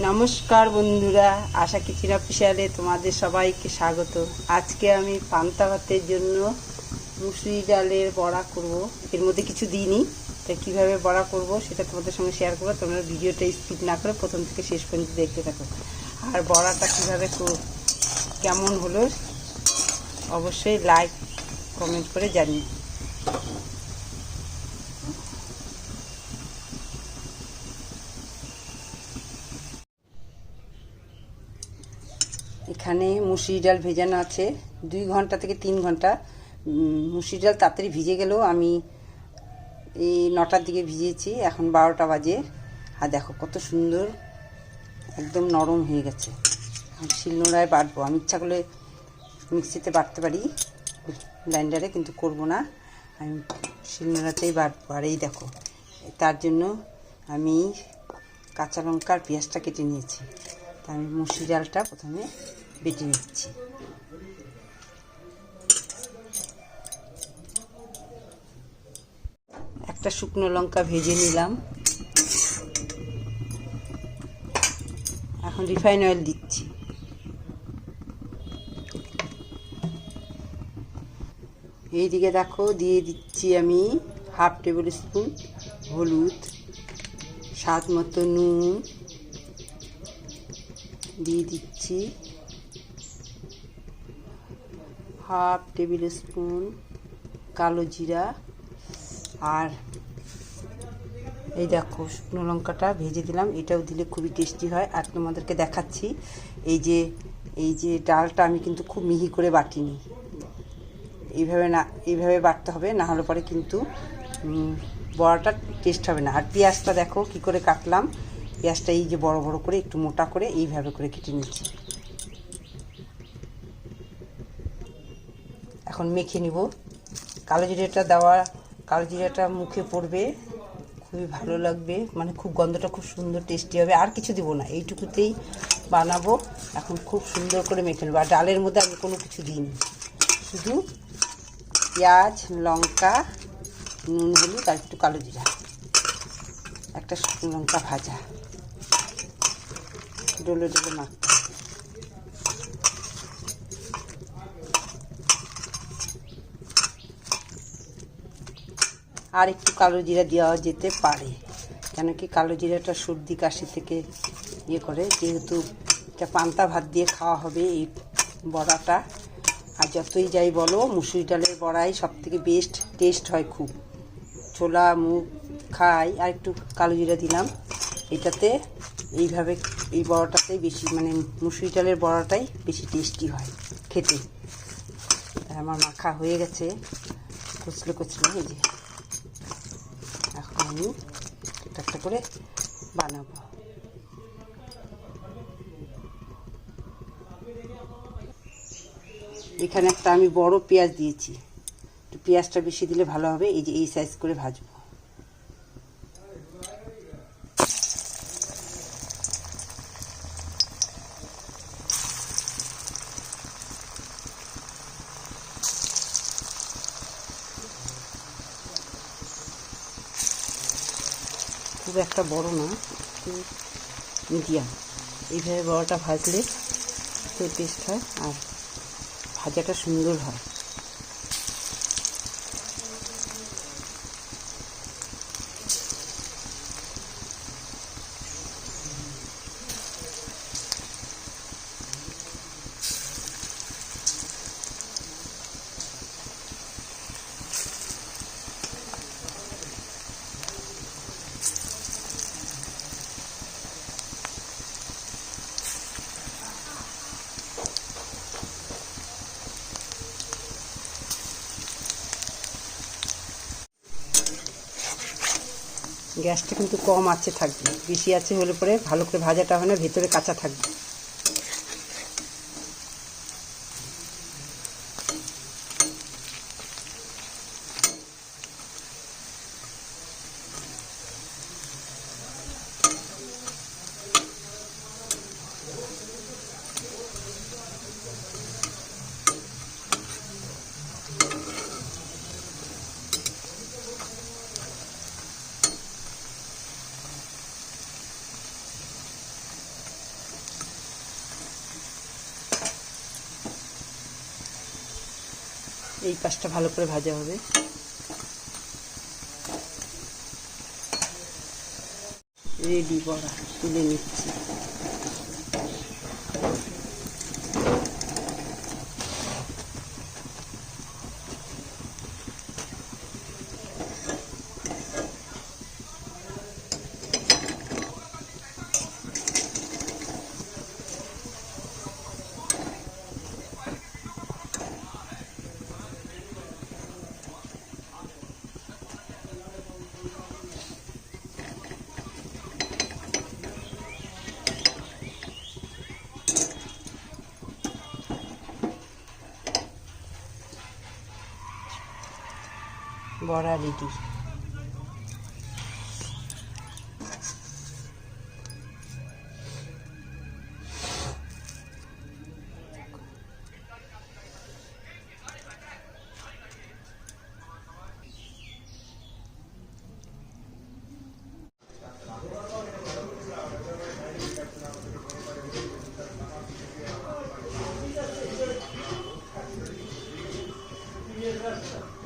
নমস্কার বন্ধুরা, আশা কিচেন অফিসিয়ালে তোমাদের সবাইকে স্বাগত। আজকে আমি পান্তা ভাতের জন্য মুসুরি ডালের বড়া করব। এর মধ্যে কিছু দিইনি, তাই কীভাবে বড়া করব সেটা তোমাদের সঙ্গে শেয়ার করবো। তোমরা ভিডিওটা স্কিপ না করে প্রথম থেকে শেষ পর্যন্ত দেখতে থাকো। আর বড়াটা কীভাবে কেমন হলো অবশ্যই লাইক কমেন্ট করে জানিও। এখানে মুসুরি ডাল ভেজানো আছে 2 ঘন্টা থেকে 3 ঘন্টা। মুসুরি ডাল তাড়াতাড়ি ভিজে গেলেও আমি এই 9টার দিকে ভিজিয়েছি, এখন 12টা বাজে। আর দেখো কত সুন্দর একদম নরম হয়ে গেছে। এখন শিলনোড়ায় বাটবো। আমি ইচ্ছা করলে মিক্সিতে বাটতে পারি, গ্রাইন্ডারে, কিন্তু করব না। আমি শিলনোড়াতেই বাটবো। আর এই দেখো, তার জন্য আমি কাঁচা লঙ্কা আর পেঁয়াজটা কেটে নিয়েছি। তা আমি মুসুরি ডালটা প্রথমে বেটে নিচ্ছি। একটা শুকনো লঙ্কা ভেজে নিলাম। এখন রিফাইন অয়েল দিচ্ছি। এইদিকে দেখো, দিয়ে দিচ্ছি আমি হাফ টেবিল স্পুন হলুদ, স্বাদ মতো নুন দিয়ে দিচ্ছি, হাফ টেবিল স্পুন কালো জিরা। আর এই দেখো, শুকনো লঙ্কাটা ভেজে দিলাম, এটাও দিলে খুবই টেস্টি হয়। আর তোমাদেরকে দেখাচ্ছি, এই যে ডালটা আমি কিন্তু খুব মিহি করে বাটিনি। এইভাবে বাটতে হবে, না হলে পরে কিন্তু বড়াটা টেস্ট হবে না। আর পেঁয়াজটা দেখো কি করে কাটলাম। পেঁয়াজটা এই যে বড় বড় করে, একটু মোটা করে এইভাবে করে কেটে নিচ্ছি। এখন মেখে নিব। কালো জিরাটা মুখে পড়বে, খুবই ভালো লাগবে, মানে খুব গন্ধটা খুব সুন্দর টেস্টি হবে। আর কিছু দিব না, এইটুকুতেই বানাবো। এখন খুব সুন্দর করে মেখে নেবো। আর ডালের মধ্যে আমি কোনো কিছু দিইনি, শুধু পেঁয়াজ, লঙ্কা, নুন, হলুদ আর একটু কালো জিরা, একটা শুকনো লঙ্কা ভাজা, ডলে ডলে মাখতে হবে। আর একটু কালো জিরা দেওয়া যেতে পারে, কেন কি কালো জিরাটা সর্দি কাশি থেকে করে, যেহেতু এটা পান্তা ভাত দিয়ে খাওয়া হবে এই বড়াটা। আর যতই যাই বলো, মুসুরি ডালের বড়াই সব থেকে বেস্ট টেস্ট হয় খুব। ছোলা মুগ খাই। আর একটু কালো জিরা দিলাম এটাতে। এইভাবে এই বড়াটাতেই বেশি, মানে মুসুরি ডালের বড়াটাই বেশি টেস্টি হয় খেতে। আমার মাখা হয়ে গেছে, কচলে কচলে। এই যে এখন আমি একটা একটা করে বানাবো। এখানে একটা আমি বড় পেঁয়াজ দিয়েছি, একটু পেঁয়াজটা বেশি দিলে ভালো হবে। এই যে এই সাইজ করে ভাজবো। খুব একটা বড় না, মিডিয়াম। এইভাবে বড়টা ভাজলে খুব টেস্ট হয় আর ভাজাটা সুন্দর হয়। গ্যাসটা কিন্তু কম আছে থাকবে, বেশি আছে হলে পরে ভালো করে ভাজাটা হয় না, ভেতরে কাঁচা থাকবে। এই পাশটা ভালো করে ভাজা হবে। রেডি বড়া, তুলে নিচ্ছি। বড়া রেডি। Yes,